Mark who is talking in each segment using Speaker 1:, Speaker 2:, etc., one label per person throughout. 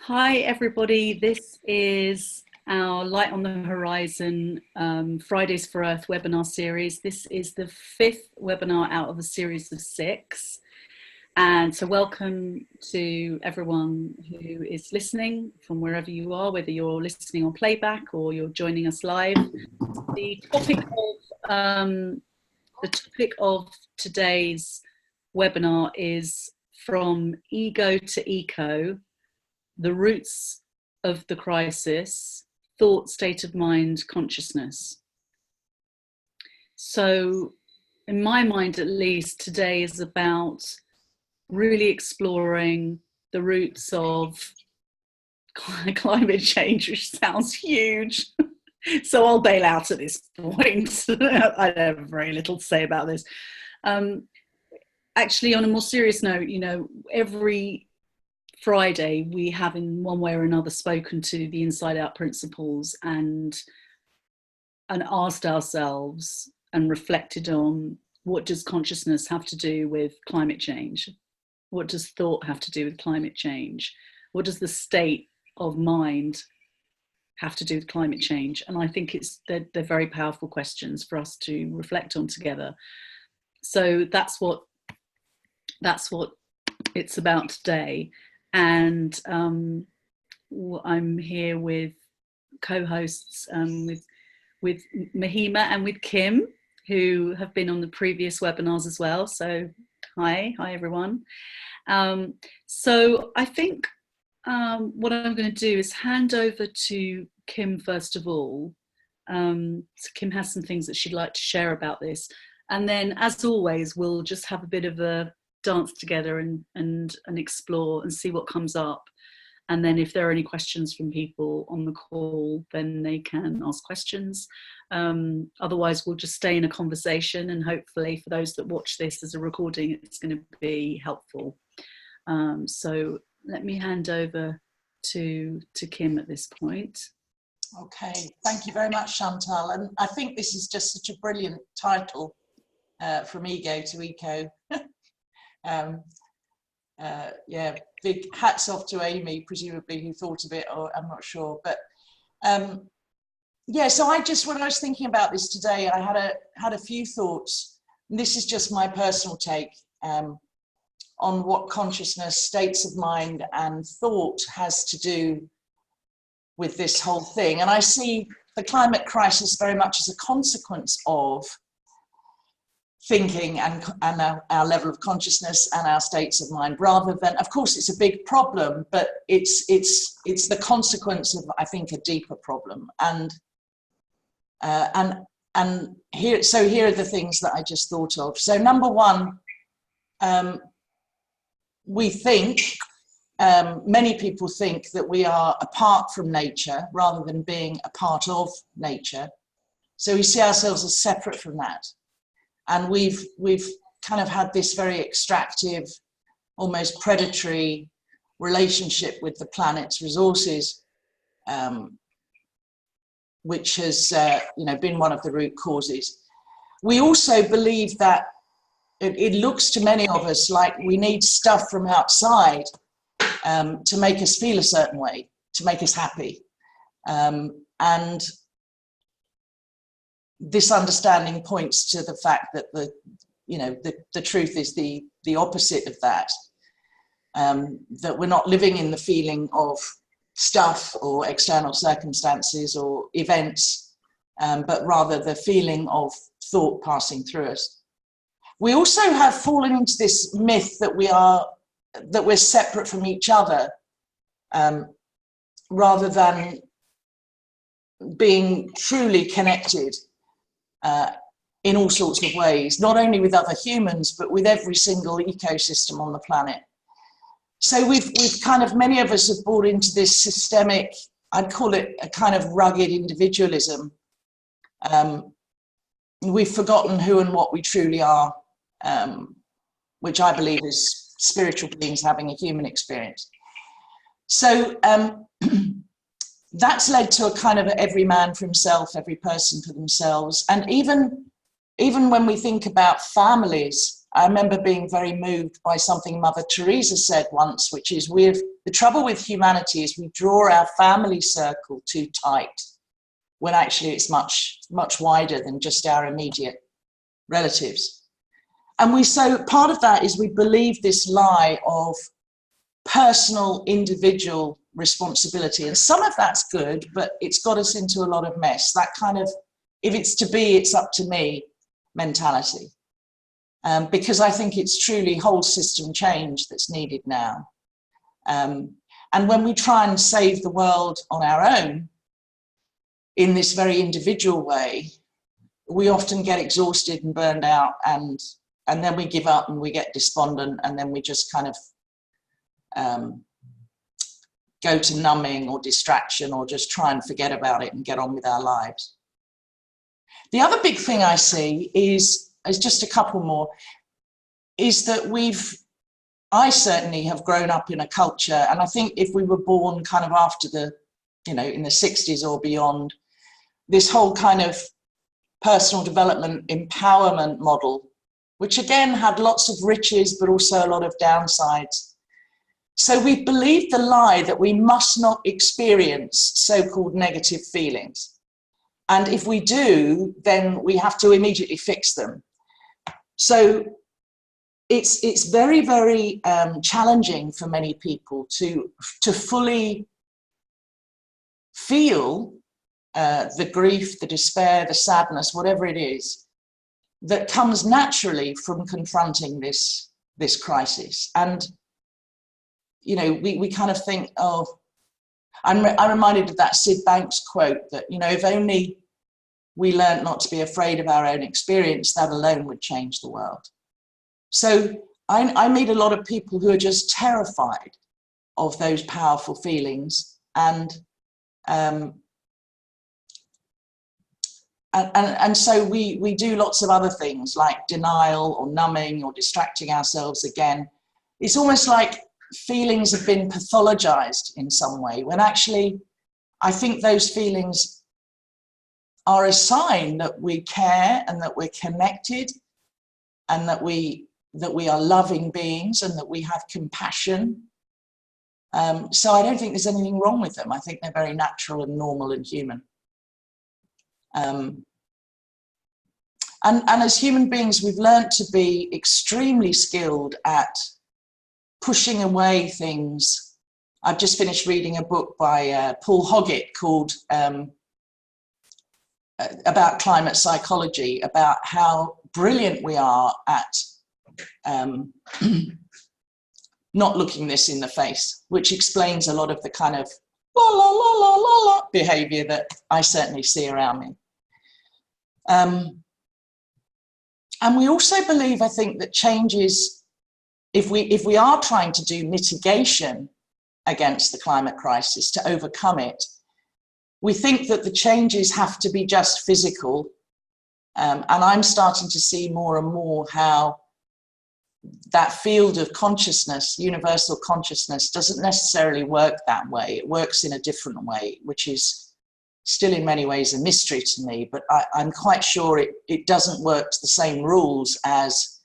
Speaker 1: Hi, everybody. This is our Light on the Horizon Fridays for Earth webinar series. This is the fifth webinar out of a series of six. And so welcome to everyone who is listening from wherever you are, whether you're listening on playback or you're joining us live. The topic of today's webinar is From Ego to Eco, the roots of the crisis, thought, state of mind, consciousness. So in my mind, at least, today is about really exploring the roots of climate change, which sounds huge. So I'll bail out at this point. I have very little to say about this. Actually, on a more serious note, every Friday, we have in one way or another spoken to the Inside Out principles and asked ourselves and reflected on, what does consciousness have to do with climate change? What does thought have to do with climate change? What does the state of mind have to do with climate change? And I think they're very powerful questions for us to reflect on together. So that's what it's about today. And I'm here with co-hosts, with Mahima and with Kim, who have been on the previous webinars as well. So hi everyone. So I think what I'm going to do is hand over to Kim first of all. So Kim has some things that she'd like to share about this. And then, as always, we'll just have a bit of a dance together and explore and see what comes up. And then if there are any questions from people on the call, then they can ask questions. Otherwise, we'll just stay in a conversation, and hopefully for those that watch this as a recording, it's going to be helpful. So let me hand over to Kim at this point.
Speaker 2: Okay, thank you very much, Chantal. And I think this is just such a brilliant title, From Ego to Eco. Yeah, big hats off to Amy, presumably, who thought of it, or I'm not sure. But yeah, so when I was thinking about this today, I had a few thoughts. This is just my personal take on what consciousness, states of mind, and thought has to do with this whole thing. And I see the climate crisis very much as a consequence of thinking and our level of consciousness and our states of mind, rather than, of course, it's a big problem, but it's the consequence of, I think, a deeper problem. And here are the things that I just thought of. So number one, we think, many people think that we are apart from nature rather than being a part of nature. So we see ourselves as separate from that. And we've kind of had this very extractive, almost predatory relationship with the planet's resources, which has been one of the root causes. We also believe that it looks to many of us like we need stuff from outside to make us feel a certain way, to make us happy. And this understanding points to the fact that the truth is the opposite of that, that we're not living in the feeling of stuff or external circumstances or events, but rather the feeling of thought passing through us. We also have fallen into this myth that we're separate from each other, rather than being truly connected in all sorts of ways, not only with other humans, but with every single ecosystem on the planet. So we've kind of, many of us have bought into this systemic, I'd call it a kind of rugged individualism. We've forgotten who and what we truly are, which I believe is spiritual beings having a human experience. So that's led to a kind of every man for himself, every person for themselves. And even when we think about families, I remember being very moved by something Mother Teresa said once, which is the trouble with humanity is we draw our family circle too tight when actually it's much, much wider than just our immediate relatives. And so part of that is we believe this lie of personal, individual responsibility. And some of that's good, but it's got us into a lot of mess. That kind of, if it's to be, it's up to me mentality. Because I think it's truly whole system change that's needed now. And when we try and save the world on our own, in this very individual way, we often get exhausted and burned out, and then we give up and we get despondent, and then we just kind of go to numbing or distraction or just try and forget about it and get on with our lives. The other big thing I see is just a couple more, is that I certainly have grown up in a culture, and I think if we were born kind of after in the 60s or beyond, this whole kind of personal development empowerment model, which again had lots of riches, but also a lot of downsides. So we believed the lie that we must not experience so-called negative feelings. And if we do, then we have to immediately fix them. So it's very, very challenging for many people to fully feel the grief, the despair, the sadness, whatever it is, that comes naturally from confronting this crisis. And, we kind of think, oh, I'm reminded of that Sid Banks quote that, if only we learned not to be afraid of our own experience, that alone would change the world. So I meet a lot of people who are just terrified of those powerful feelings, and so we do lots of other things like denial or numbing or distracting ourselves again. It's almost like feelings have been pathologized in some way, when actually I think those feelings are a sign that we care and that we're connected and that we are loving beings and that we have compassion. So I don't think there's anything wrong with them. I think they're very natural and normal and human. And as human beings, we've learned to be extremely skilled at pushing away things. I've just finished reading a book by Paul Hoggett called about climate psychology, about how brilliant we are at not looking this in the face, which explains a lot of the kind of la la la la la la behavior that I certainly see around me. And we also believe, I think, that changes, if we are trying to do mitigation against the climate crisis to overcome it, we think that the changes have to be just physical. And I'm starting to see more and more how that field of consciousness, universal consciousness, doesn't necessarily work that way. It works in a different way, which is still in many ways a mystery to me, but I'm quite sure it doesn't work to the same rules as,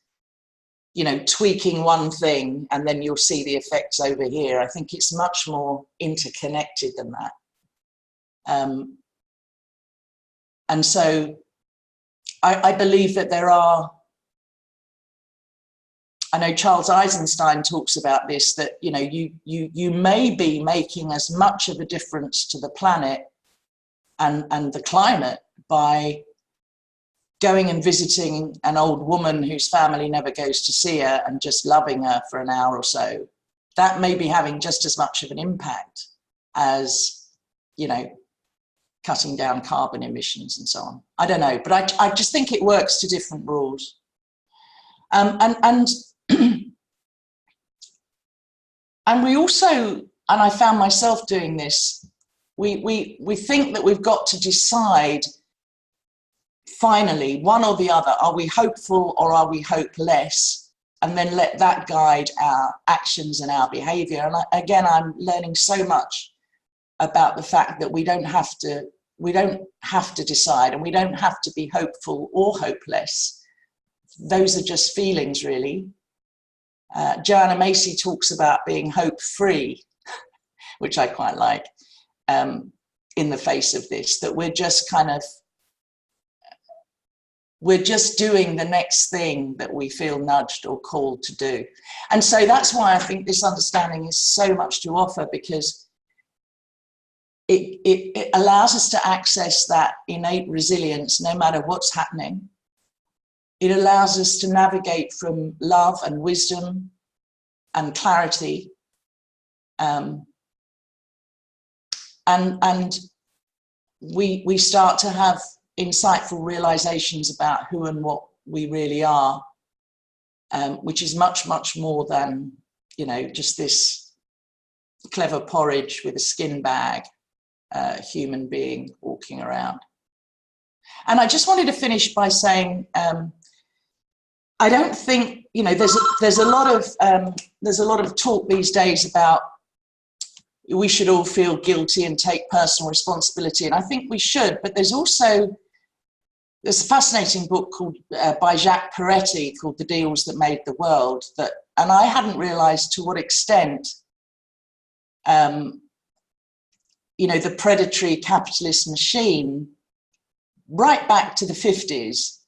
Speaker 2: tweaking one thing and then you'll see the effects over here. I think it's much more interconnected than that. And so I believe that there are, I know Charles Eisenstein talks about this, that you may be making as much of a difference to the planet and the climate by going and visiting an old woman whose family never goes to see her and just loving her for an hour or so. That may be having just as much of an impact as, cutting down carbon emissions and so on. I don't know, but I just think it works to different rules. And we also, and I found myself doing this, we think that we've got to decide finally one or the other. Are we hopeful or are we hopeless? And then let that guide our actions and our behavior. And again, I'm learning so much about the fact that we don't have to decide, and we don't have to be hopeful or hopeless those are just feelings, really. Joanna Macy talks about being hope-free, which I quite like, in the face of this, that we're just doing the next thing that we feel nudged or called to do. And so that's why I think this understanding is so much to offer, because it allows us to access that innate resilience no matter what's happening. It allows us to navigate from love and wisdom and clarity. And we start to have insightful realizations about who and what we really are, which is much, much more than, you know, just this clever porridge with a skin bag, human being walking around. And I just wanted to finish by saying, I don't think, you know, there's a lot of talk these days about we should all feel guilty and take personal responsibility, and I think we should. But there's a fascinating book called by Jacques Peretti called "The Deals That Made the World," and I hadn't realised to what extent, you know, the predatory capitalist machine, right back to the 50s,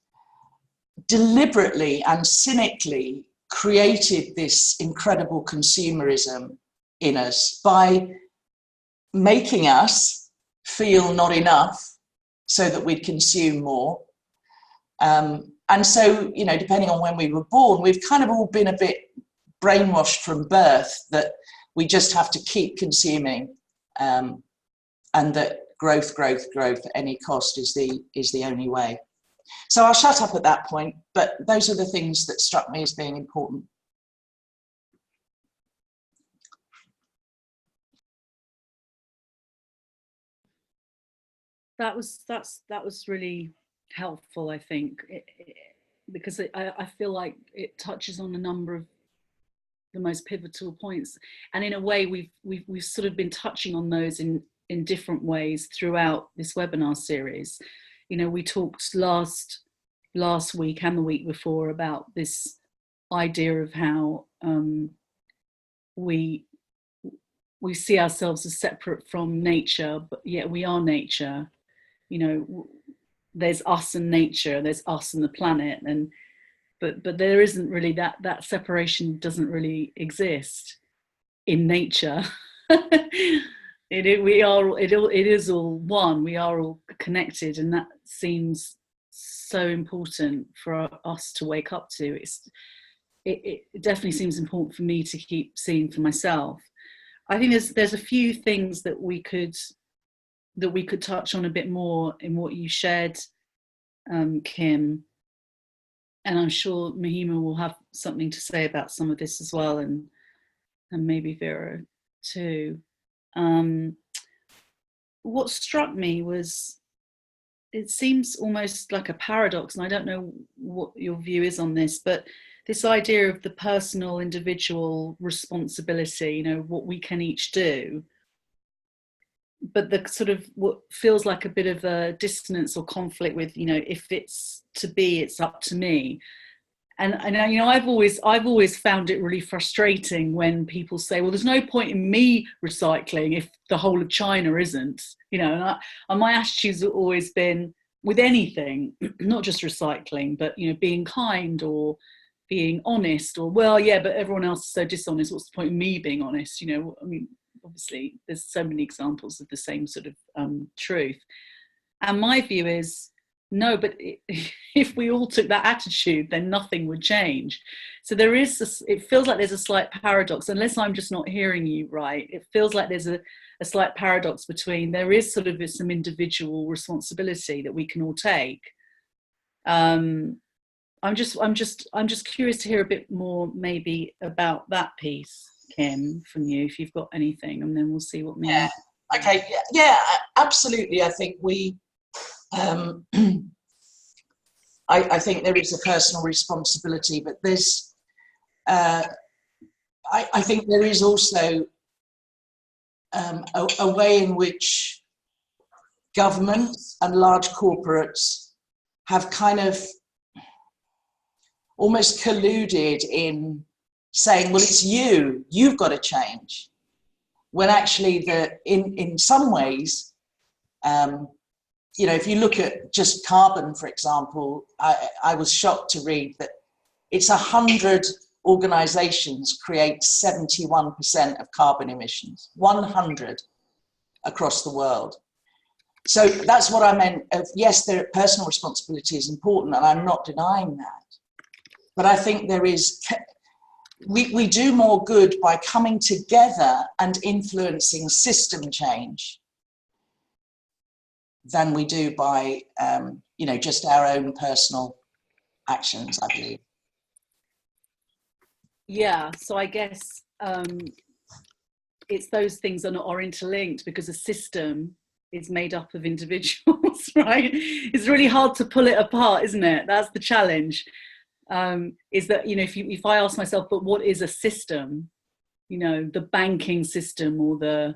Speaker 2: deliberately and cynically created this incredible consumerism in us by making us feel not enough so that we'd consume more. And so, you know, depending on when we were born, we've kind of all been a bit brainwashed from birth that we just have to keep consuming, and that growth at any cost is the only way. So I'll shut up at that point, but those are the things that struck me as being important.
Speaker 1: That was really helpful, I think, because I feel like it touches on a number of the most pivotal points, and in a way we've sort of been touching on those in different ways throughout this webinar series. You know, we talked last week and the week before about this idea of how we see ourselves as separate from nature, but yet we are nature. You know, there's us and nature, there's us and the planet, and but there isn't really that separation doesn't really exist in nature. It is all one. We are all connected, and that seems so important for us to wake up to. It definitely seems important for me to keep seeing for myself. I think there's a few things that we could touch on a bit more in what you shared, Kim, and I'm sure Mahima will have something to say about some of this as well, and maybe Vera too. What struck me was, it seems almost like a paradox, and I don't know what your view is on this, but this idea of the personal individual responsibility, you know, what we can each do, but the sort of what feels like a bit of a dissonance or conflict with, you know, if it's to be, it's up to me. And you know, I've always found it really frustrating when people say, well, there's no point in me recycling if the whole of China isn't, you know. And my attitudes have always been, with anything, not just recycling, but, you know, being kind or being honest, or, well, yeah, but everyone else is so dishonest, what's the point of me being honest? You know, I mean, obviously there's so many examples of the same sort of truth. And my view is, no, but if we all took that attitude, then nothing would change. So there is it feels like there's a slight paradox, unless I'm just not hearing you right. It feels like there's a slight paradox between, there is sort of some individual responsibility that we can all take. I'm just curious to hear a bit more maybe about that piece, Kim, from you, if you've got anything, and then we'll see what me.
Speaker 2: Yeah. Okay. Yeah. Absolutely. I think I think there is a personal responsibility, but there's, I think there is also a way in which governments and large corporates have kind of almost colluded in saying, well, it's you've got to change. When actually in some ways, if you look at just carbon, for example, I was shocked to read that it's 100 organizations create 71% of carbon emissions, 100 across the world. So that's what I meant of, yes, their personal responsibility is important, and I'm not denying that. But I think we do more good by coming together and influencing system change than we do by, just our own personal actions, I believe.
Speaker 1: Yeah, so I guess it's those things are interlinked, because a system is made up of individuals, right? It's really hard to pull it apart, isn't it? That's the challenge. Is that, if I ask myself, but what is a system? The banking system or the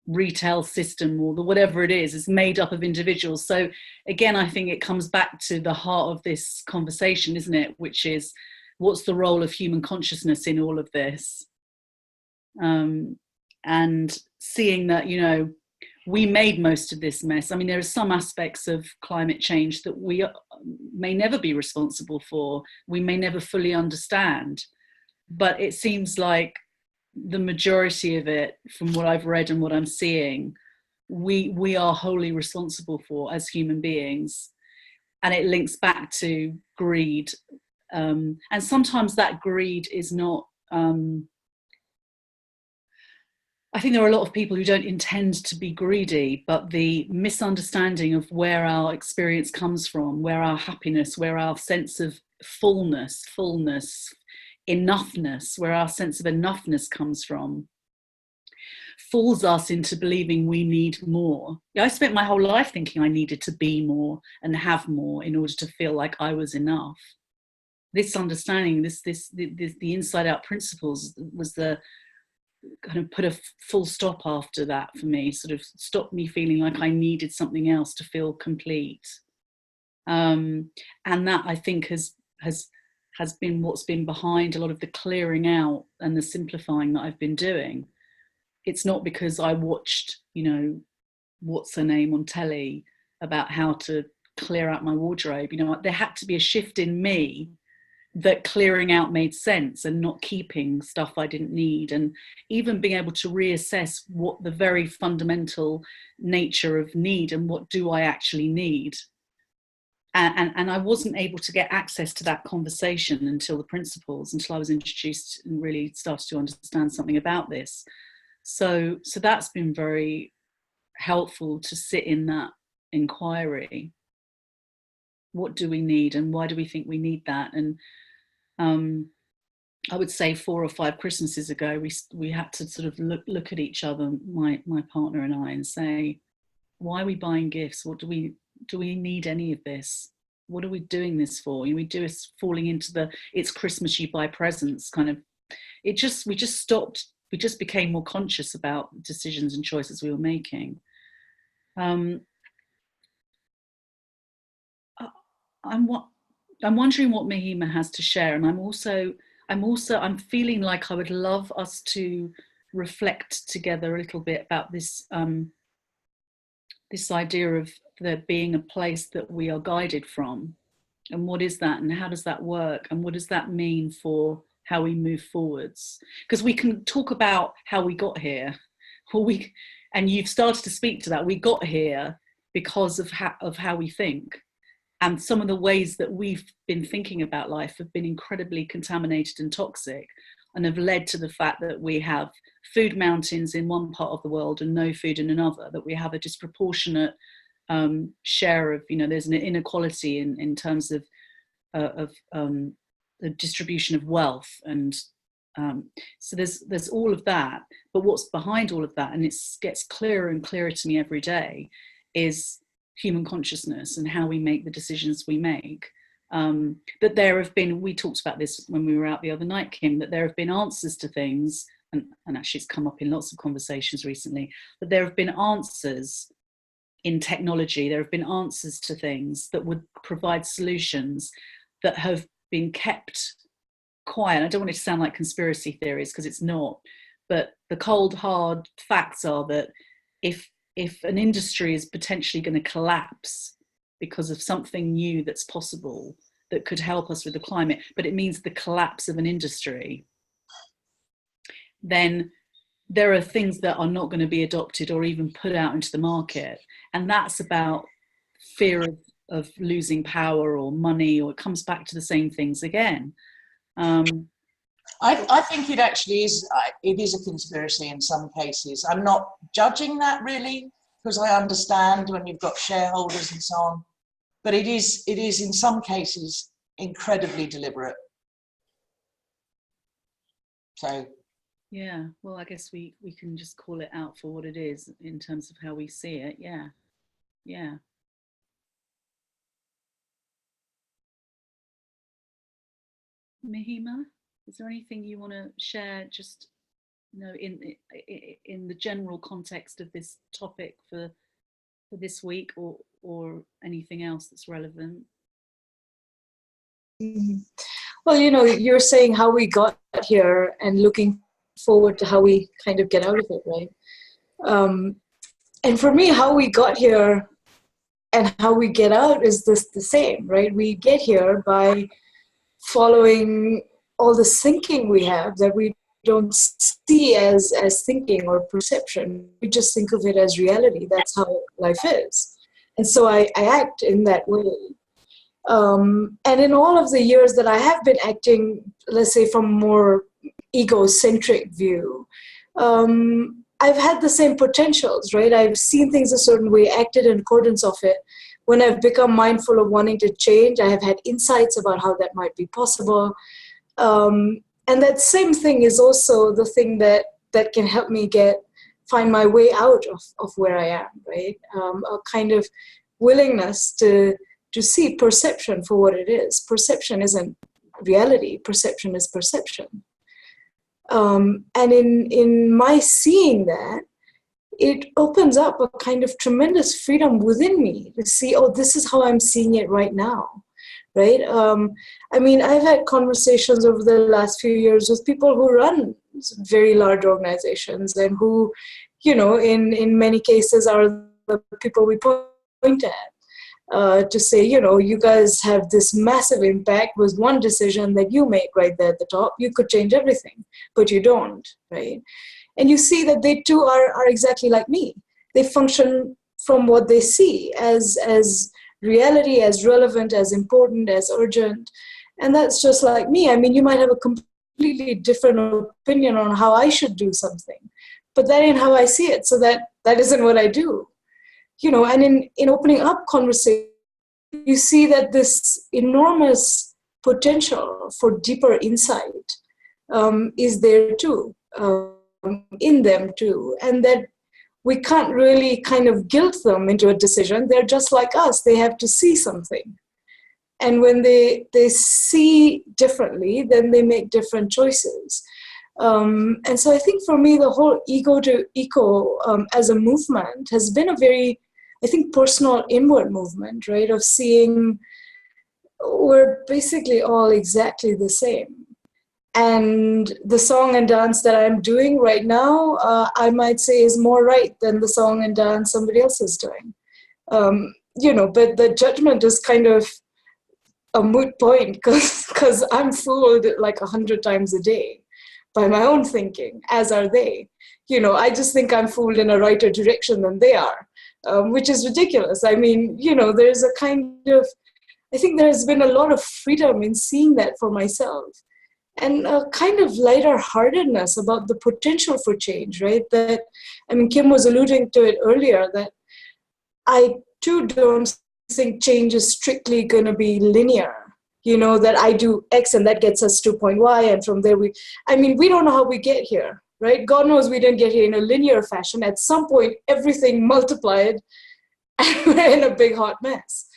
Speaker 1: retail system or the whatever it is made up of individuals. So again, I think it comes back to the heart of this conversation, isn't it? Which is, what's the role of human consciousness in all of this? And seeing that, we made most of this mess. I mean, there are some aspects of climate change that we may never be responsible for, we may never fully understand, but it seems like the majority of it, from what I've read and what I'm seeing, we are wholly responsible for as human beings. And it links back to greed. And sometimes that greed is not, I think there are a lot of people who don't intend to be greedy, but the misunderstanding of where our experience comes from, where our happiness, where our sense of fullness, enoughness, where our sense of enoughness comes from, fools us into believing we need more. I spent my whole life thinking I needed to be more and have more in order to feel like I was enough. This understanding, the inside out principles was the kind of put a full stop after that for me, sort of stopped me feeling like I needed something else to feel complete. And that, I think, has been what's been behind a lot of the clearing out and the simplifying that I've been doing. It's not because I watched, what's her name on telly about how to clear out my wardrobe. There had to be a shift in me that clearing out made sense, and not keeping stuff I didn't need, and even being able to reassess what the very fundamental nature of need and what do I actually need. And I wasn't able to get access to that conversation until the principles, until I was introduced and really started to understand something about this. So that's been very helpful, to sit in that inquiry. What do we need, and why do we think we need that? And I would say 4 or 5 Christmases ago, we had to sort of look at each other, my partner and I, and say, why are we buying gifts? What do we need any of this? What are we doing this for? We do us falling into the it's Christmas, you buy presents kind of. We just stopped. We just became more conscious about decisions and choices we were making. I'm wondering what Mahima has to share, and I'm feeling like I would love us to reflect together a little bit about this this idea of there being a place that we are guided from, and what is that, and how does that work, and what does that mean for how we move forwards? Because we can talk about how we got here, and you've started to speak to that. We got here because of how we think. And some of the ways that we've been thinking about life have been incredibly contaminated and toxic, and have led to the fact that we have food mountains in one part of the world and no food in another, that we have a disproportionate share of, there's an inequality in terms of the distribution of wealth. And so there's all of that. But what's behind all of that, and it gets clearer and clearer to me every day, is human consciousness and how we make the decisions we make. That there have been, we talked about this when we were out the other night, Kim, that there have been answers to things, and actually it's come up in lots of conversations recently, that there have been answers in technology, there have been answers to things that would provide solutions that have been kept quiet. I don't want it to sound like conspiracy theories, because it's not, but the cold hard facts are that if an industry is potentially going to collapse because of something new that's possible that could help us with the climate, but it means the collapse of an industry, then there are things that are not going to be adopted or even put out into the market. And that's about fear of losing power or money, or it comes back to the same things again.
Speaker 2: I think it actually is, it is a conspiracy in some cases. I'm not judging that really, because I understand when you've got shareholders and so on, but it is in some cases incredibly deliberate. So
Speaker 1: yeah, well, I guess we can just call it out for what it is in terms of how we see it. Yeah. Mahima, is there anything you want to share, just in the general context of this topic for this week, or anything else that's relevant?
Speaker 3: Well, you're saying how we got here and looking forward to how we kind of get out of it, right? And for me, how we got here and how we get out is the same, right? We get here by following all the thinking we have that we don't see as thinking or perception. We just think of it as reality. That's how life is. And so I act in that way. And in all of the years that I have been acting, let's say from more egocentric view, I've had the same potentials, right? I've seen things a certain way, acted in accordance of it. When I've become mindful of wanting to change, I have had insights about how that might be possible. And that same thing is also the thing that can help me find my way out of where I am, right? A kind of willingness to see perception for what it is. Perception isn't reality. Perception is perception. And in my seeing that, it opens up a kind of tremendous freedom within me to see, oh, this is how I'm seeing it right now, right? I mean, I've had conversations over the last few years with people who run very large organizations and who, in many cases are the people we point at. To say, you guys have this massive impact with one decision that you make right there at the top. You could change everything, but you don't, right? And you see that they too are exactly like me. They function from what they see as reality, as relevant, as important, as urgent. And that's just like me. I mean, you might have a completely different opinion on how I should do something, but that ain't how I see it. So that isn't what I do. And in opening up conversation, you see that this enormous potential for deeper insight is there too, in them too. And that we can't really kind of guilt them into a decision. They're just like us. They have to see something. And when they see differently, then they make different choices. And so I think for me, the whole ego to eco as a movement has been a very, I think, personal inward movement, right? Of seeing we're basically all exactly the same. And the song and dance that I'm doing right now, I might say is more right than the song and dance somebody else is doing. But the judgment is kind of a moot point because I'm fooled like 100 times a day by my own thinking, as are they. I just think I'm fooled in a righter direction than they are, which is ridiculous. I mean, there's a kind of, I think there's been a lot of freedom in seeing that for myself. And a kind of lighter heartedness about the potential for change, right? That, I mean, Kim was alluding to it earlier, that I too don't think change is strictly going to be linear. That I do X and that gets us to point Y, and from there we don't know how we get here, right? God knows we didn't get here in a linear fashion. At some point, everything multiplied and we're in a big hot mess.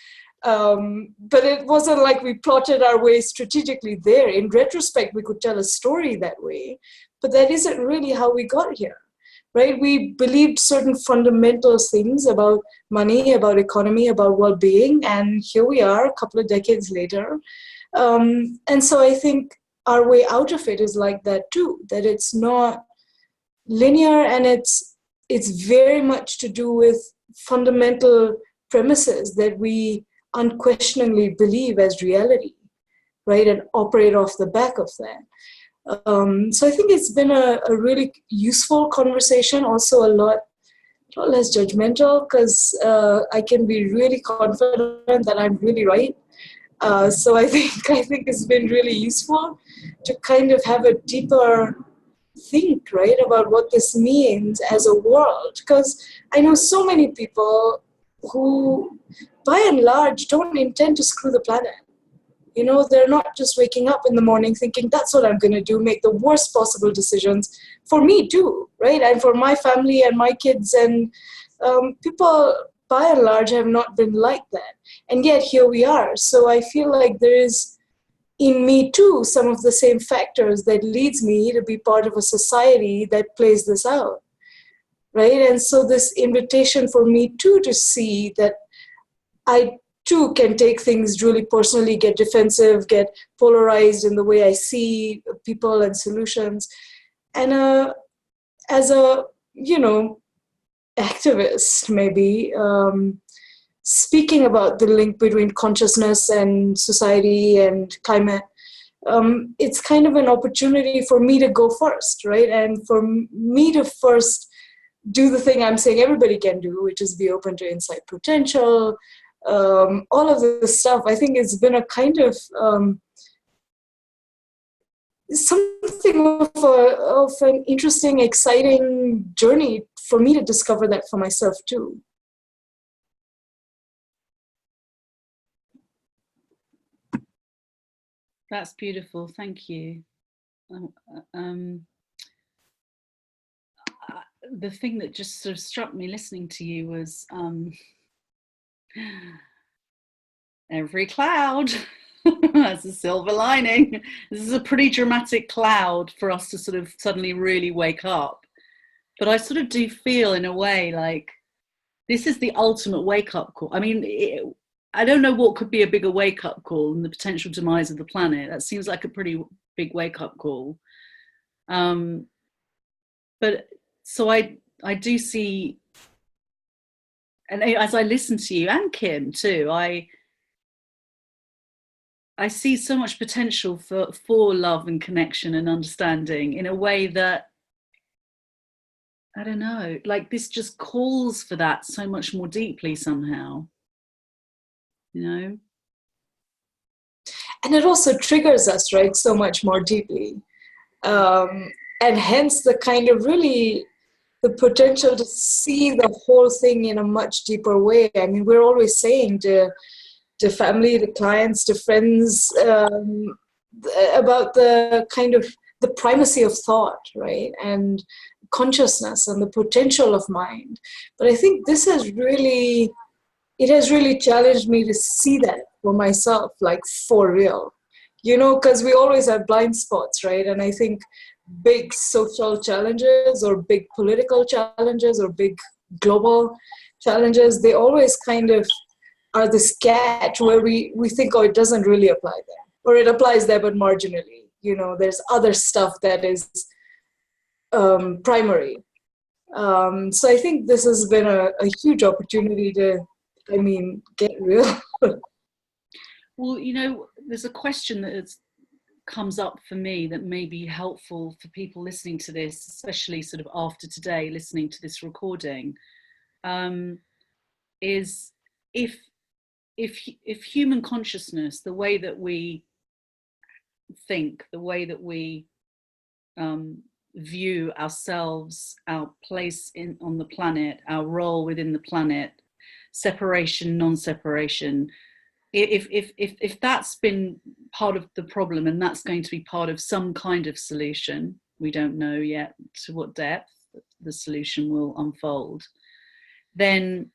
Speaker 3: But it wasn't like we plotted our way strategically there. In retrospect, we could tell a story that way, but that isn't really how we got here, right? We believed certain fundamental things about money, about economy, about well-being, and here we are a couple of decades later, And so I think our way out of it is like that too, that it's not linear, and it's very much to do with fundamental premises that we unquestioningly believe as reality, right, and operate off the back of that. So I think it's been a really useful conversation, also a lot less judgmental, because I can be really confident that I'm really right. So I think it's been really useful to kind of have a deeper think, right, about what this means as a world, because I know so many people who, by and large, don't intend to screw the planet. You know, they're not just waking up in the morning thinking, that's what I'm going to do, make the worst possible decisions for me too, right? And for my family and my kids. And people, by and large, have not been like that. And yet here we are. So I feel like there is, in me too, some of the same factors that leads me to be part of a society that plays this out, right? And so this invitation for me too to see that I too can take things really personally, get defensive, get polarized in the way I see people and solutions. And as a, activist, maybe, speaking about the link between consciousness and society and climate, it's kind of an opportunity for me to go first, right? And for me to first do the thing I'm saying everybody can do, which is be open to insight potential, all of this stuff. I think it's been a kind of something of an interesting, exciting journey for me to discover that for myself too.
Speaker 1: That's beautiful. Thank you. The thing that just sort of struck me listening to you was every cloud has a silver lining. This is a pretty dramatic cloud for us to sort of suddenly really wake up. But I sort of do feel in a way like this is the ultimate wake-up call. I mean, I don't know what could be a bigger wake-up call than the potential demise of the planet. That seems like a pretty big wake-up call. But so I do see, and as I listen to you and Kim too, I see so much potential for love and connection and understanding in a way that, I don't know, like this just calls for that so much more deeply somehow, you know?
Speaker 3: And it also triggers us, right, so much more deeply. And hence the kind of really the potential to see the whole thing in a much deeper way. I mean, we're always saying to family, to clients, to friends, about the kind of the primacy of thought, right? And consciousness and the potential of mind. But I think this has really, it has really challenged me to see that for myself, like for real, because we always have blind spots, right? And I think big social challenges or big political challenges or big global challenges, they always kind of are this catch where we think, oh, it doesn't really apply there, or it applies there but marginally. There's other stuff that is primary. So I think this has been a huge opportunity to, get real.
Speaker 1: Well, there's a question that comes up for me that may be helpful for people listening to this, especially sort of after today, listening to this recording, is if human consciousness, the way that we think, the way that we view ourselves, our place on the planet, our role within the planet, separation, non-separation, if that's been part of the problem and that's going to be part of some kind of solution, we don't know yet to what depth the solution will unfold, then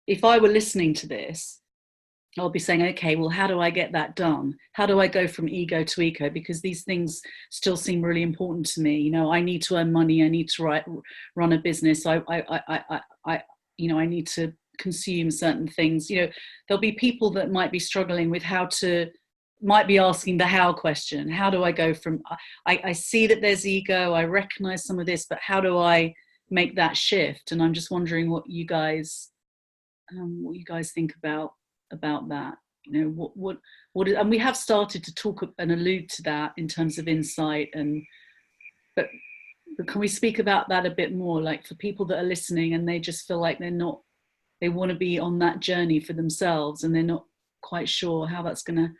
Speaker 1: if I were listening to this, I'll be saying, okay, well, how do I get that done? How do I go from ego to eco? Because these things still seem really important to me. I need to earn money. I need to run a business. I need to consume certain things. There'll be people that might be struggling with how to might be asking the how question. How do I go from, I see that there's ego, I recognize some of this, but how do I make that shift? And I'm just wondering what you guys think about that. You know, what is, and we have started to talk and allude to that in terms of insight, but can we speak about that a bit more, like for people that are listening and they just feel like they want to be on that journey for themselves and they're not quite sure how that's going to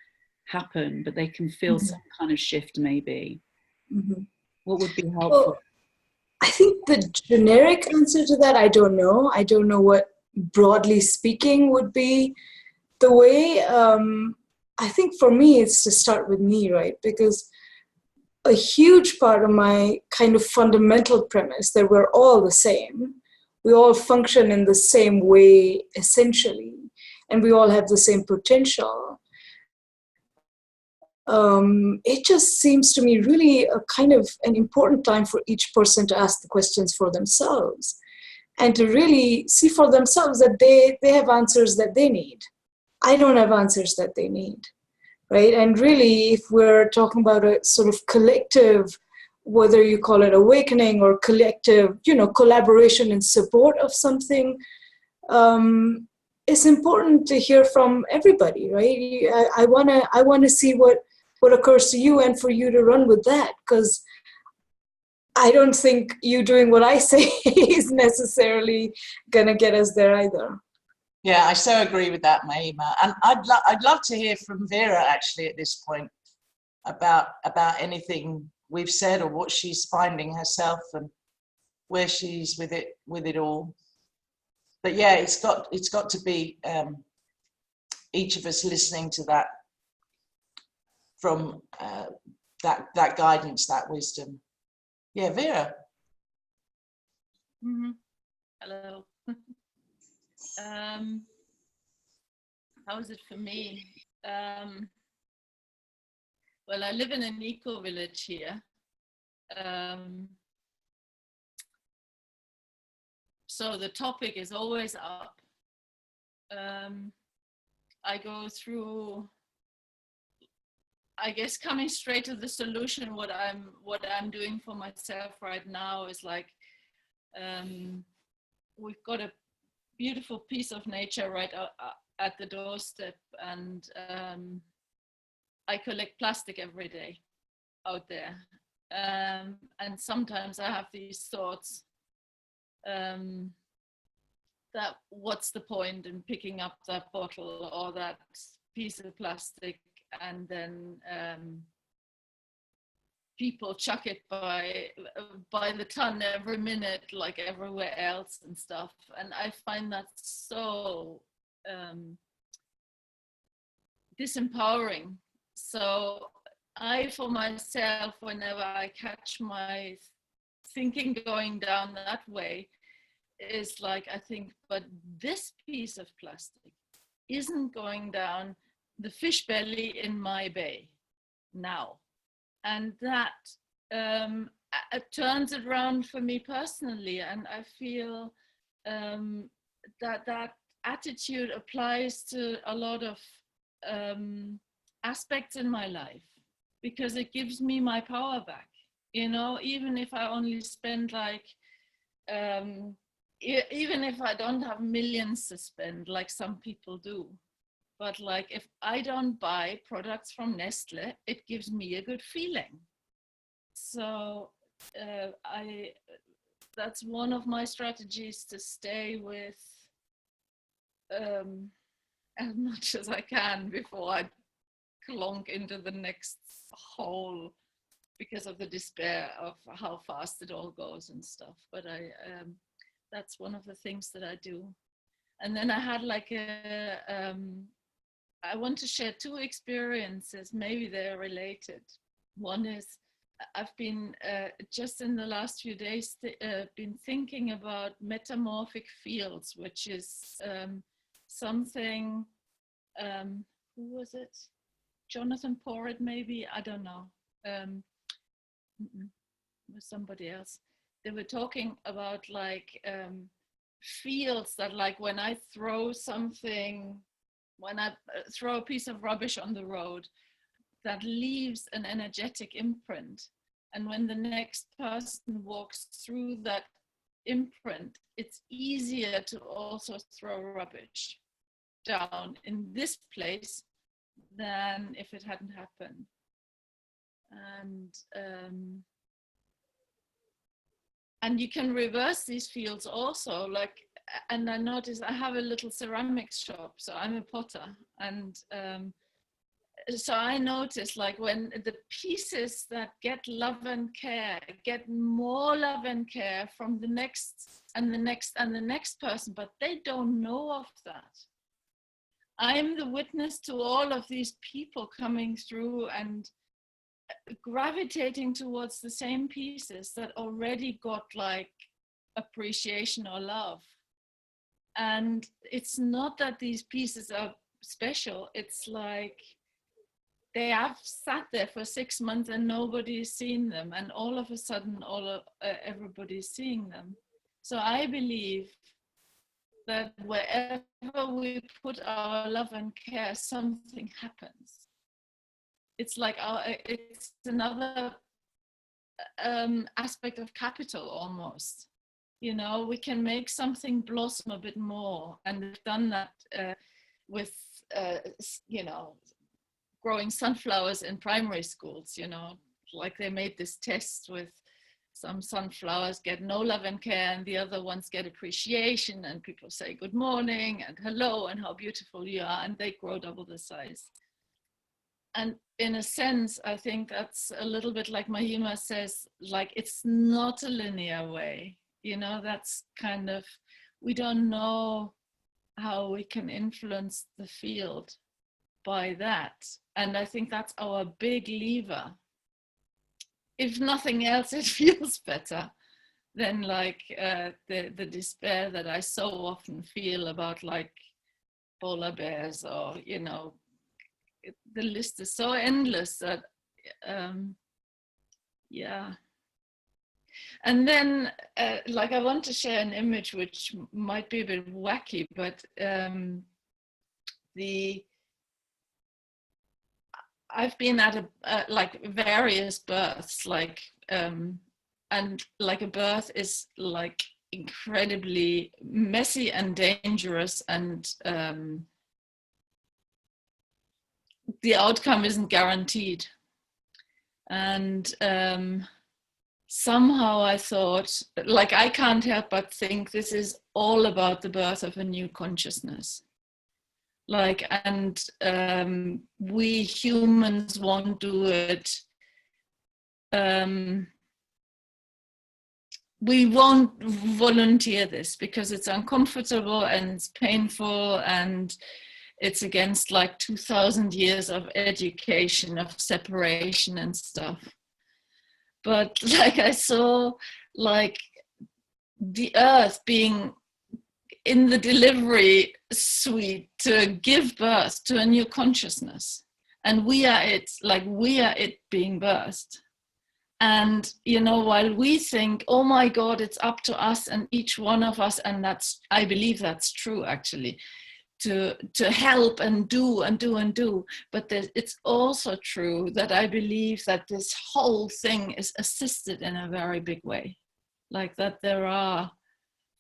Speaker 1: happen, but they can feel some kind of shift maybe. What would be helpful?
Speaker 3: Well, I think the generic answer to that, I don't know. I don't know what, broadly speaking, would be the way. I think for me, it's to start with me, right? Because a huge part of my kind of fundamental premise that we're all the same, we all function in the same way, essentially, and we all have the same potential. It just seems to me really a kind of an important time for each person to ask the questions for themselves and to really see for themselves that they have answers that they need. I don't have answers that they need, right? And really, if we're talking about a sort of collective, whether you call it awakening or collective, collaboration and support of something, it's important to hear from everybody, right? I wanna see what occurs to you and for you to run with that, because I don't think you doing what I say is necessarily gonna get us there either.
Speaker 2: Yeah, I so agree with that, Mahima. And I'd love to hear from Vera actually at this point about anything we've said or what she's finding herself and where she's with it all. But yeah, it's got to be each of us listening to that from that guidance, that wisdom. Yeah, Vera.
Speaker 4: Hello. How is it for me? Well, I live in an eco village here. So the topic is always up. I go through, I guess, coming straight to the solution. What I'm doing for myself right now is like, we've got a beautiful piece of nature right at the doorstep, and I collect plastic every day out there, and sometimes I have these thoughts that what's the point in picking up that bottle or that piece of plastic, and then people chuck it by the ton every minute, like everywhere else and stuff. And I find that so disempowering. So I, for myself, whenever I catch my thinking going down that way, is like, I think, but this piece of plastic isn't going down the fish belly in my bay now. And that turns it around for me personally. And I feel that attitude applies to a lot of aspects in my life, because it gives me my power back. Even if I only spend like, even if I don't have millions to spend like some people do. But like, if I don't buy products from Nestle, it gives me a good feeling. So that's one of my strategies, to stay with as much as I can before I clonk into the next hole because of the despair of how fast it all goes and stuff. But that's one of the things that I do. And then I had like I want to share two experiences, maybe they're related. One is, I've been just in the last few days been thinking about metamorphic fields, which is something, who was it? Jonathan Porritt, maybe? I don't know. With somebody else. They were talking about like fields that, like, when I throw a piece of rubbish on the road, that leaves an energetic imprint. And when the next person walks through that imprint, it's easier to also throw rubbish down in this place than if it hadn't happened. And you can reverse these fields also, like, and I noticed I have a little ceramics shop, so I'm a potter, and so I noticed, like, when the pieces that get love and care get more love and care from the next and the next and the next person, but they don't know of that. I am the witness to all of these people coming through and gravitating towards the same pieces that already got like appreciation or love. And it's not that these pieces are special, it's like they have sat there for 6 months and nobody's seen them, and all of a sudden everybody's seeing them. So I believe that wherever we put our love and care, something happens. It's like it's another aspect of capital almost. You know, we can make something blossom a bit more, and we've done that with you know, growing sunflowers in primary schools. You know, like they made this test with some sunflowers get no love and care and the other ones get appreciation, and people say good morning and hello and how beautiful you are, and they grow double the size. And in a sense, I think that's a little bit like Mahima says, like, it's not a linear way. You know, that's kind of, we don't know how we can influence the field by that. And I think that's our big lever. If nothing else, it feels better than like the despair that I so often feel about like polar bears, or, you know, the list is so endless that, yeah. And then, like, I want to share an image which might be a bit wacky, but I've been at like various births, like, and like a birth is like incredibly messy and dangerous, and the outcome isn't guaranteed. And somehow I thought, like, I can't help but think this is all about the birth of a new consciousness. Like, and we humans won't do it. We won't volunteer this because it's uncomfortable and it's painful, and it's against like 2000 years of education, of separation and stuff. But like, I saw like the earth being in the delivery suite to give birth to a new consciousness. And we are it, like we are it being birthed. And, you know, while we think, oh my God, it's up to us and each one of us, and that's, I believe that's true actually, to help and do and do and do. But it's also true that I believe that this whole thing is assisted in a very big way. Like that there are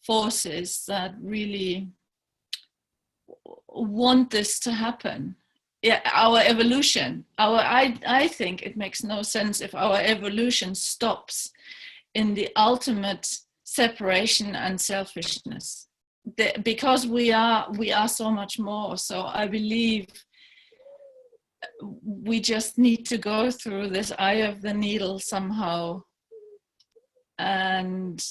Speaker 4: forces that really want this to happen. Yeah, our evolution, I think it makes no sense if our evolution stops in the ultimate separation and selfishness, because we are so much more. So I believe we just need to go through this eye of the needle somehow, and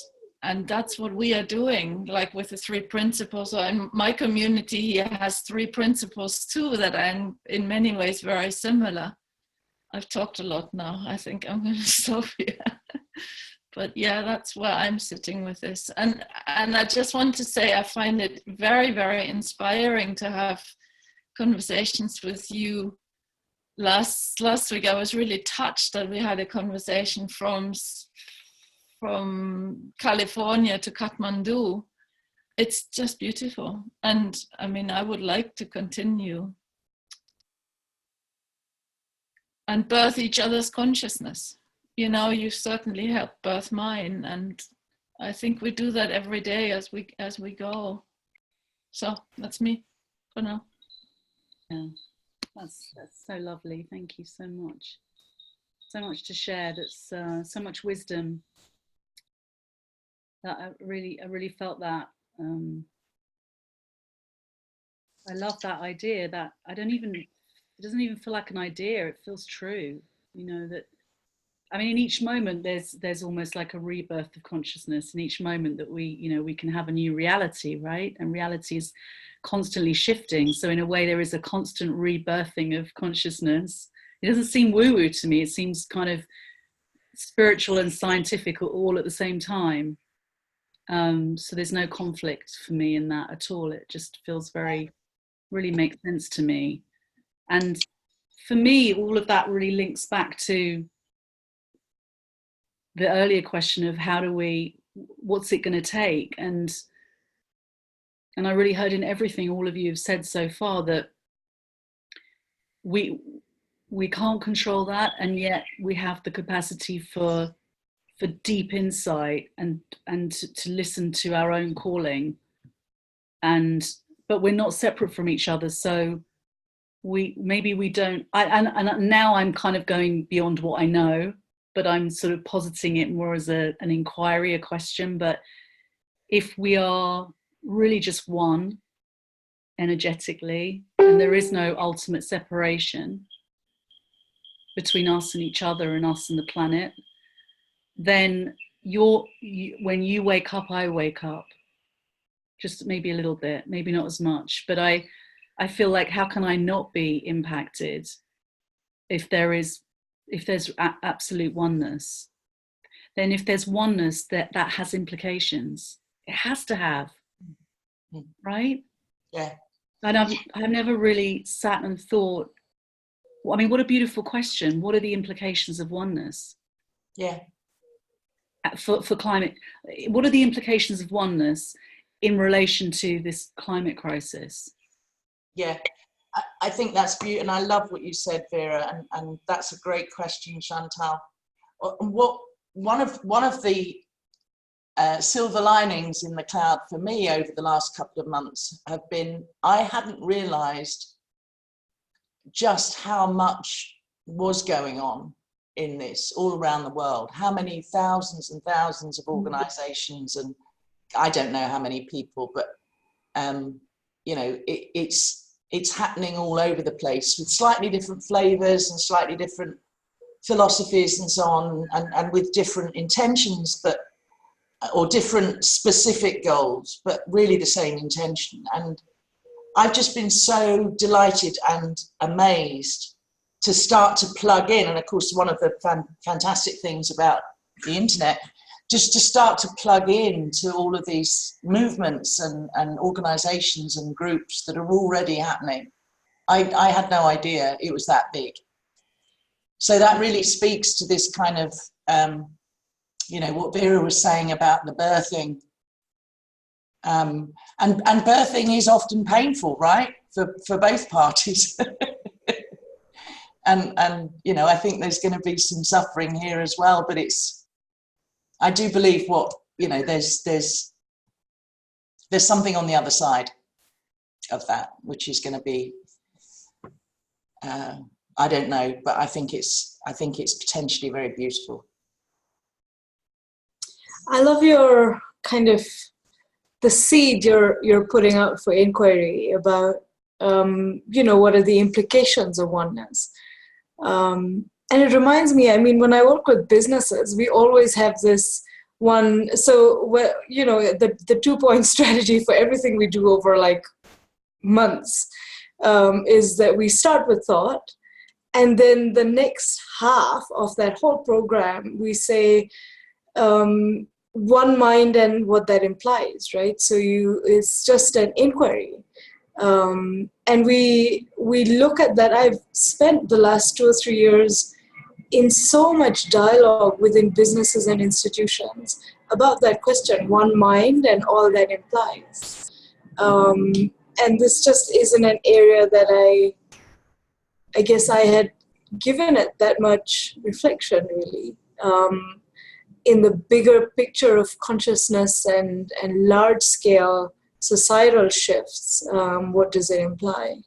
Speaker 4: that's what we are doing, like with the 3 principles. So in my community here has 3 principles too that are in many ways very similar. I've talked a lot now. I think I'm going to stop here. But yeah, that's where I'm sitting with this. And I just want to say I find it very, very inspiring to have conversations with you. Last week I was really touched that we had a conversation from California to Kathmandu. It's just beautiful. And I mean, I would like to continue. and birth each other's consciousness. You know, you certainly helped birth mine, and I think we do that every day as we go. So that's me for now.
Speaker 1: Yeah, that's so lovely. Thank you so much. So much to share. That's so much wisdom. That I really felt that. I love that idea. That it doesn't even feel like an idea. It feels true. You know that. I mean, in each moment, there's almost like a rebirth of consciousness. In each moment that we can have a new reality, right? And reality is constantly shifting. So in a way, there is a constant rebirthing of consciousness. It doesn't seem woo-woo to me. It seems kind of spiritual and scientific all at the same time. So there's no conflict for me in that at all. It just feels really makes sense to me. And for me, all of that really links back to the earlier question of what's it going to take? And I really heard in everything all of you have said so far that we can't control that, and yet we have the capacity for deep insight and to listen to our own calling. But we're not separate from each other, so we don't. And now I'm kind of going beyond what I know, but I'm sort of positing it more as an inquiry, a question. But if we are really just one energetically, and there is no ultimate separation between us and each other and us and the planet, then when you wake up, I wake up. Just maybe a little bit, maybe not as much, but I feel like, how can I not be impacted if there's absolute oneness? Then if there's oneness, that has implications. It has to have, right?
Speaker 2: Yeah.
Speaker 1: And I've never really sat and thought, I mean, what a beautiful question. What are the implications of oneness?
Speaker 2: Yeah.
Speaker 1: For climate, what are the implications of oneness in relation to this climate crisis?
Speaker 2: Yeah, I think that's beautiful, and I love what you said, Vera, and that's a great question, Chantal. One of the silver linings in the cloud for me over the last couple of months have been, I hadn't realised just how much was going on in this all around the world, how many thousands and thousands of organisations, and I don't know how many people, but you know, it's happening all over the place with slightly different flavours and slightly different philosophies and so on, and with different intentions, or different specific goals, but really the same intention. And I've just been so delighted and amazed to start to plug in. And of course, one of the fantastic things about the internet, just to start to plug in to all of these movements and organizations and groups that are already happening. I had no idea it was that big. So that really speaks to this kind of, you know, what Vera was saying about the birthing. And birthing is often painful, right? For both parties. and you know, I think there's going to be some suffering here as well, but I do believe there's something on the other side of that, which is going to be, I don't know, but I think it's potentially very beautiful.
Speaker 3: I love your kind of the seed you're putting out for inquiry about, you know, what are the implications of oneness. And it reminds me, I mean, when I work with businesses, we always have this one, so, you know, the 2-point strategy for everything we do over like months is that we start with thought, and then the next half of that whole program, we say, one mind and what that implies, right? So it's just an inquiry. And we look at that. I've spent the last 2 or 3 years in so much dialogue within businesses and institutions about that question, one mind and all that implies. And this just isn't an area that I guess I had given it that much reflection, really. In the bigger picture of consciousness and large-scale societal shifts, what does it imply?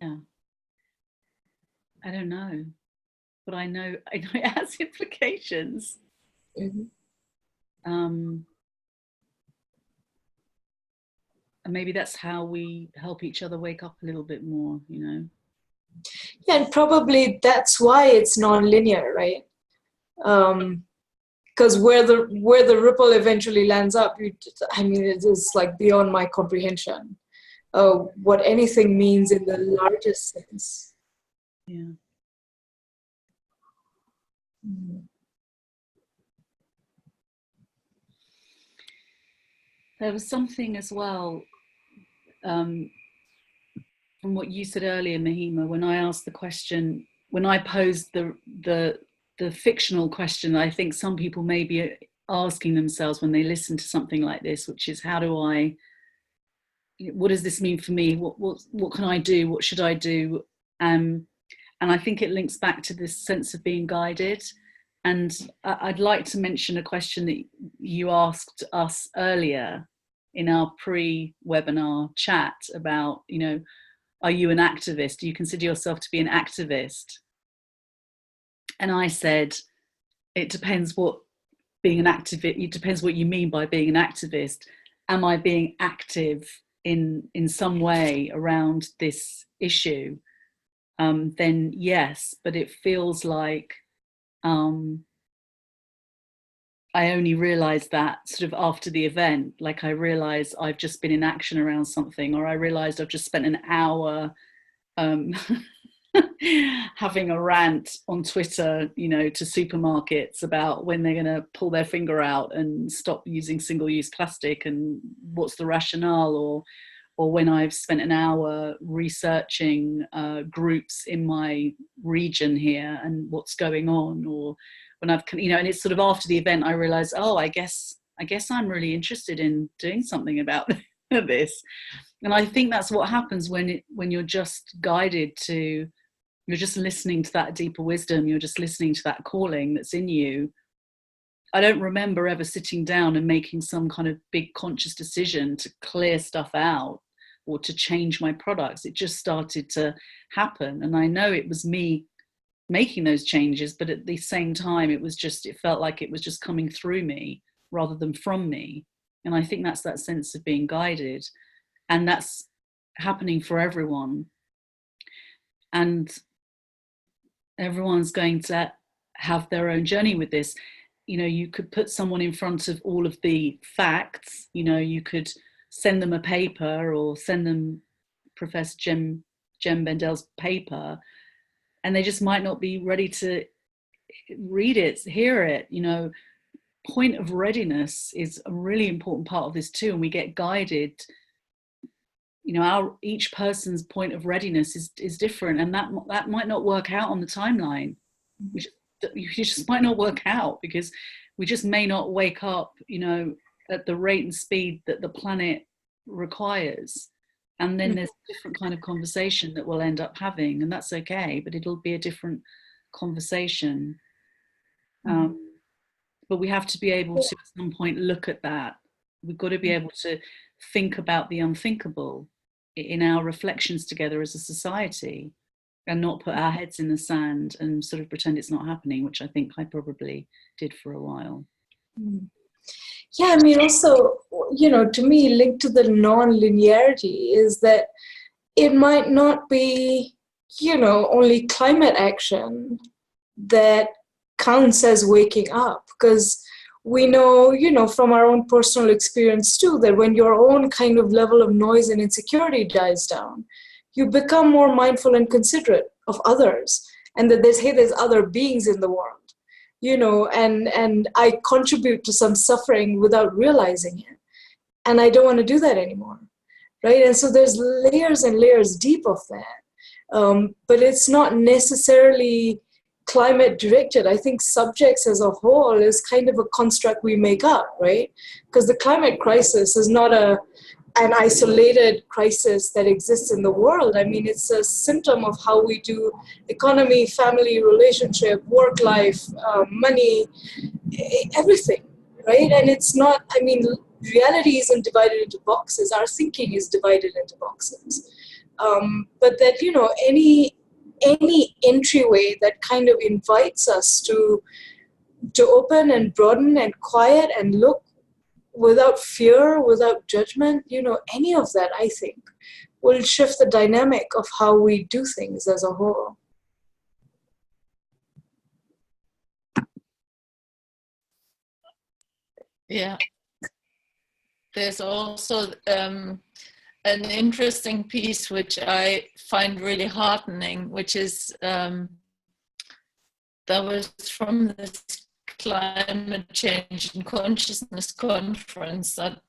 Speaker 1: Yeah. I don't know, but I know it has implications.
Speaker 3: Mm-hmm.
Speaker 1: And maybe that's how we help each other wake up a little bit more, you know.
Speaker 3: Yeah, and probably that's why it's non-linear, right? Because where the ripple eventually lands up, I mean, it is like beyond my comprehension. What anything means in the largest sense.
Speaker 1: Yeah.
Speaker 3: Mm.
Speaker 1: There was something as well from what you said earlier, Mahima, when I asked the question, when I posed the fictional question that I think some people may be asking themselves when they listen to something like this, which is, what does this mean for me? What can I do? What should I do? And I think it links back to this sense of being guided. And I'd like to mention a question that you asked us earlier in our pre-webinar chat about, you know, are you an activist? Do you consider yourself to be an activist? And I said, it depends what being an activist, it depends what you mean by being an activist. Am I being active in some way around this issue? Then yes, but it feels like I only realized that sort of after the event. Like I realized I've just been in action around something, or I realized I've just spent an hour having a rant on Twitter, you know, to supermarkets about when they're going to pull their finger out and stop using single-use plastic and what's the rationale, or when I've spent an hour researching groups in my region here and what's going on, or when I've, you know, and it's sort of after the event I realized, oh, I guess I'm really interested in doing something about this. And I think that's what happens when you're just guided to, you're just listening to that deeper wisdom, you're just listening to that calling that's in you. I don't remember ever sitting down and making some kind of big conscious decision to clear stuff out or to change my products. It just started to happen. And I know it was me making those changes, but at the same time, it felt like it was just coming through me rather than from me. And I think that's that sense of being guided. And that's happening for everyone. And everyone's going to have their own journey with this. You know, you could put someone in front of all of the facts, you know, you could send them a paper or send them Professor Jem Bendel's paper, and they just might not be ready to read it, hear it. You know, point of readiness is a really important part of this too, and we get guided. You know, each person's point of readiness is different, and that might not work out on the timeline. You just might not work out because we just may not wake up, you know, at the rate and speed that the planet requires. And then there's a different kind of conversation that we'll end up having, and that's okay, but it'll be a different conversation. But we have to be able to at some point look at that. We've got to be able to think about the unthinkable in our reflections together as a society, and not put our heads in the sand and sort of pretend it's not happening, which I think I probably did for a while.
Speaker 3: Yeah, I mean, also, you know, to me, linked to the non-linearity is that it might not be, you know, only climate action that counts as waking up, because we know, you know, from our own personal experience too, that when your own kind of level of noise and insecurity dies down, you become more mindful and considerate of others, and that there's other beings in the world, you know, and I contribute to some suffering without realizing it, and I don't want to do that anymore. right? And so there's layers and layers deep of that. But it's not necessarily climate directed. I think subjects as a whole is kind of a construct we make up, right? Because the climate crisis is not an isolated crisis that exists in the world. I mean, it's a symptom of how we do economy, family, relationship, work life, money, everything, right? And it's not, I mean, reality isn't divided into boxes. Our thinking is divided into boxes. But that, you know, any entryway that kind of invites us to open and broaden and quiet and look without fear, without judgment, you know, any of that, I think, will shift the dynamic of how we do things as a whole.
Speaker 4: Yeah. There's also an interesting piece which I find really heartening, which is that was from this climate change and consciousness conference that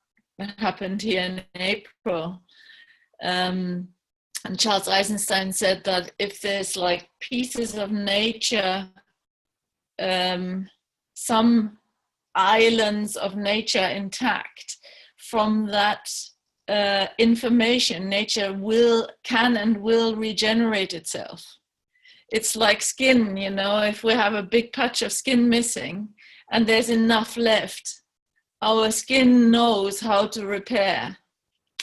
Speaker 4: happened here in April. And Charles Eisenstein said that if there's like pieces of nature, some islands of nature intact, from that information, nature can and will regenerate itself. It's like skin, you know, if we have a big patch of skin missing and there's enough left, our skin knows how to repair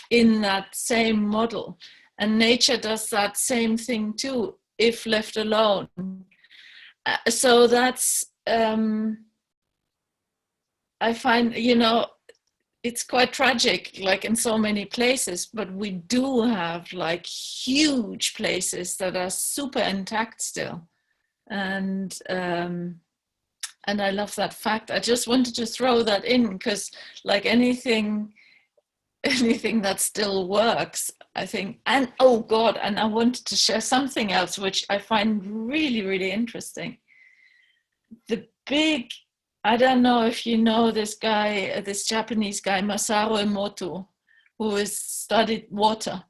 Speaker 4: in that same model. And nature does that same thing too, if left alone. So that's, I find, you know, it's quite tragic, like in so many places, but we do have like huge places that are super intact still. And I love that fact. I just wanted to throw that in because like anything that still works, I think. And oh God, and I wanted to share something else which I find really, really interesting. I don't know if you know this guy, this Japanese guy, Masaru Emoto, who has studied water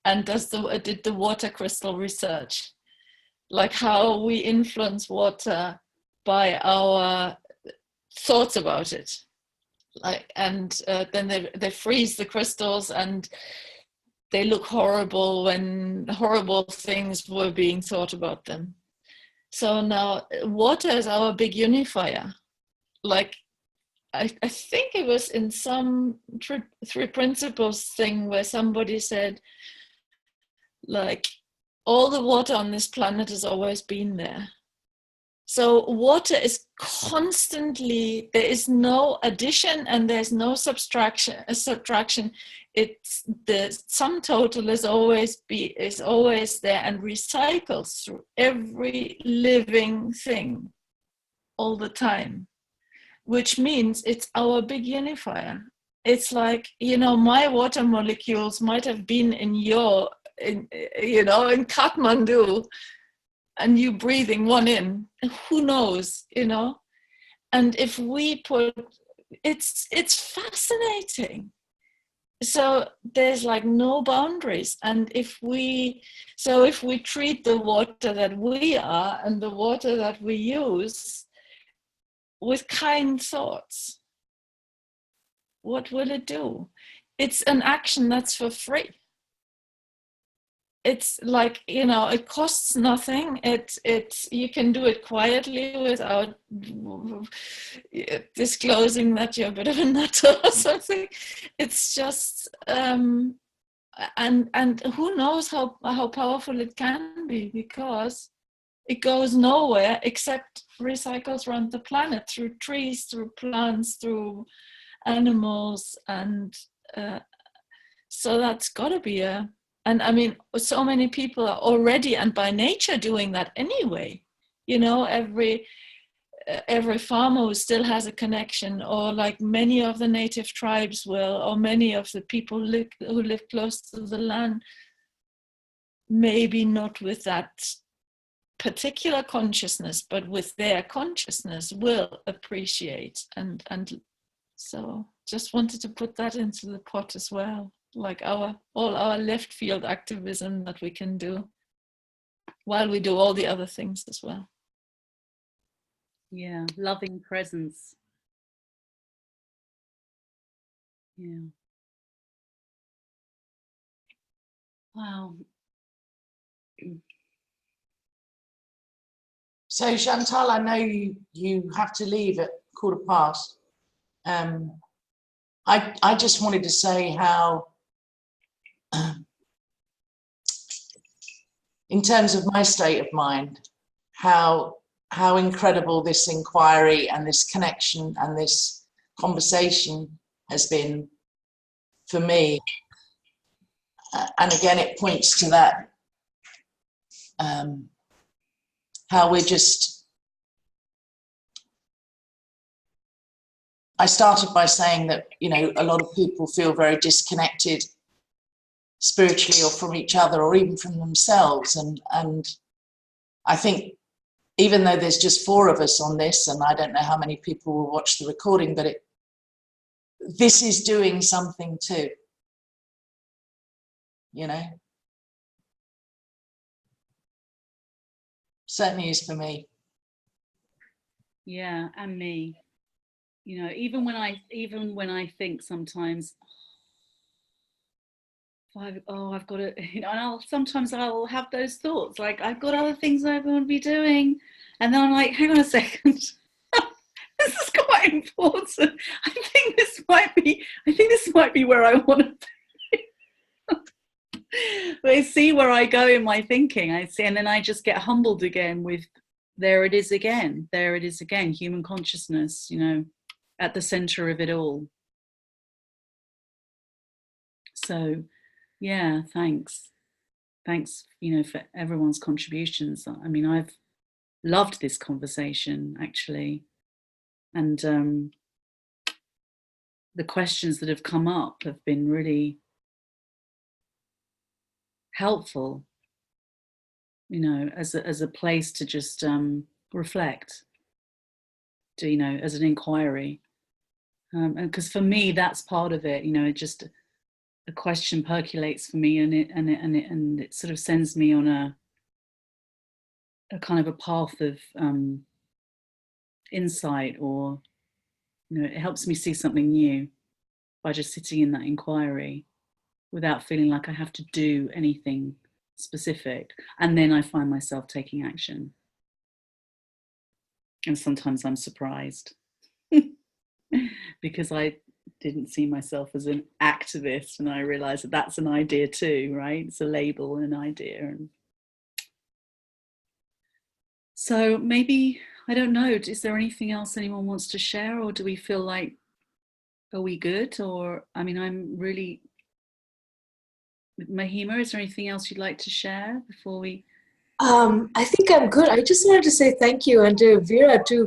Speaker 4: and did the water crystal research, like how we influence water by our thoughts about it. Like, and then they freeze the crystals and they look horrible when horrible things were being thought about them. So now water is our big unifier. Like, I think it was in some three principles thing where somebody said, like, all the water on this planet has always been there. So water is constantly, there is no addition and there's no subtraction. It's the sum total is always there and recycles through every living thing all the time, which means it's our big unifier. It's like, you know, my water molecules might have been in Kathmandu, and you breathing one in, who knows, you know? And if we it's fascinating. So there's like no boundaries. And if we treat the water that we are and the water that we use with kind thoughts, what will it do? It's an action that's for free. It's like, you know, it costs nothing. You can do it quietly without disclosing that you're a bit of a nut or something. It's just, and who knows how powerful it can be, because it goes nowhere except recycles around the planet through trees, through plants, through animals, and so that's got to be and I mean, so many people are already and by nature doing that anyway. You know, every farmer who still has a connection, or like many of the native tribes will, or many of the people who live close to the land, maybe not with that particular consciousness, but with their consciousness will appreciate. And so just wanted to put that into the pot as well. like all our left field activism that we can do while we do all the other things as well.
Speaker 1: Yeah, loving presence. Yeah. Wow.
Speaker 2: So Chantal, I know you have to leave at 15:15. I just wanted to say how, in terms of my state of mind, how incredible this inquiry and this connection and this conversation has been for me. And again, it points to that, how we're just, I started by saying that, you know, a lot of people feel very disconnected spiritually or from each other or even from themselves. And I think even though there's just 4 of us on this, and I don't know how many people will watch the recording, but this is doing something too, you know? Certainly is for me.
Speaker 1: Yeah, and me. You know, even when I think sometimes, I've got to, you know, and sometimes I'll have those thoughts like I've got other things I want to be doing, and then I'm like, hang on a second, this is quite important. I think this might be where I want to be. But I see where I go in my thinking. I see, and then I just get humbled again with, there it is again, human consciousness, you know, at the center of it all. So yeah, thanks, you know, for everyone's contributions. I mean, I've loved this conversation actually, and the questions that have come up have been really helpful, you know, as a place to just reflect, to, you know, as an inquiry, and because for me that's part of it, you know, it just, a question percolates for me, and it sort of sends me on a kind of a path of insight, or, you know, it helps me see something new by just sitting in that inquiry without feeling like I have to do anything specific. And then I find myself taking action. And sometimes I'm surprised because I didn't see myself as an activist, and I realize that that's an idea too, right? It's a label, an idea. And so maybe, I don't know, is there anything else anyone wants to share, or do we feel like, are we good? Or, I mean, I'm really, Mahima, is there anything else you'd like to share before we?
Speaker 3: I think I'm good. I just wanted to say thank you, and to Vera too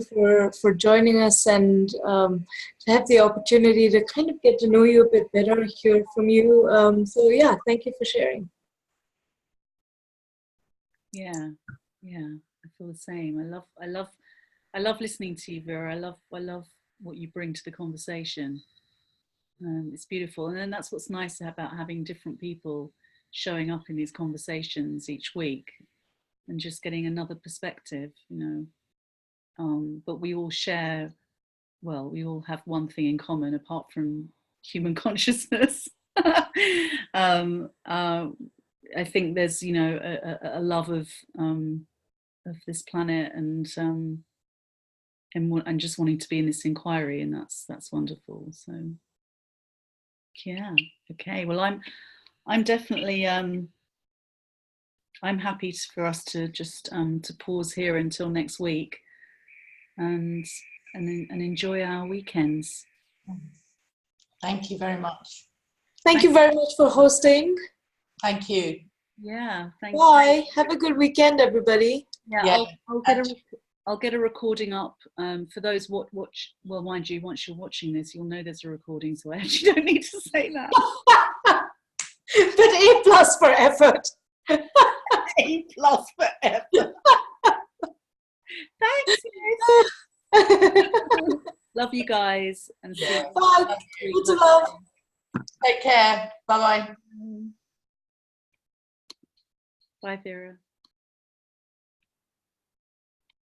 Speaker 3: for joining us, and to have the opportunity to kind of get to know you a bit better, hear from you. So yeah, thank you for sharing.
Speaker 1: Yeah, I feel the same. I love listening to you, Vera. I love what you bring to the conversation. It's beautiful, and then that's what's nice about having different people showing up in these conversations each week, and just getting another perspective, you know. But we all share, well, we all have one thing in common apart from human consciousness. I think there's, you know, a love of this planet, and just wanting to be in this inquiry, and that's wonderful. So yeah, okay. Well, I'm definitely I'm happy for us to just to pause here until next week, and enjoy our weekends.
Speaker 2: Thank you very much.
Speaker 3: Thank you very much for hosting.
Speaker 2: Thank you.
Speaker 1: Yeah, thanks.
Speaker 3: Bye. Have a good weekend, everybody.
Speaker 1: Yeah, I'll get a recording up for those watch. Well, mind you, once you're watching this, you'll know there's a recording, so I actually don't need to say that.
Speaker 3: But A+ for effort.
Speaker 1: A+ for effort. Thanks. Love you guys, and see you.
Speaker 3: Bye. Lots of love.
Speaker 2: Take care. Bye-bye.
Speaker 1: Bye, Vera.